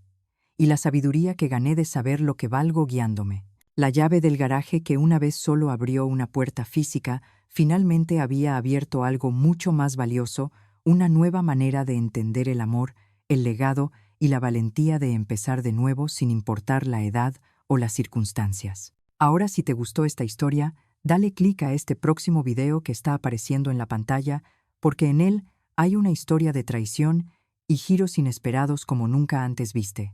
y la sabiduría que gané de saber lo que valgo guiándome. La llave del garaje, que una vez solo abrió una puerta física, finalmente había abierto algo mucho más valioso, una nueva manera de entender el amor, el legado y la valentía de empezar de nuevo sin importar la edad o las circunstancias. Ahora, si te gustó esta historia, dale clic a este próximo video que está apareciendo en la pantalla, porque en él hay una historia de traición y giros inesperados como nunca antes viste.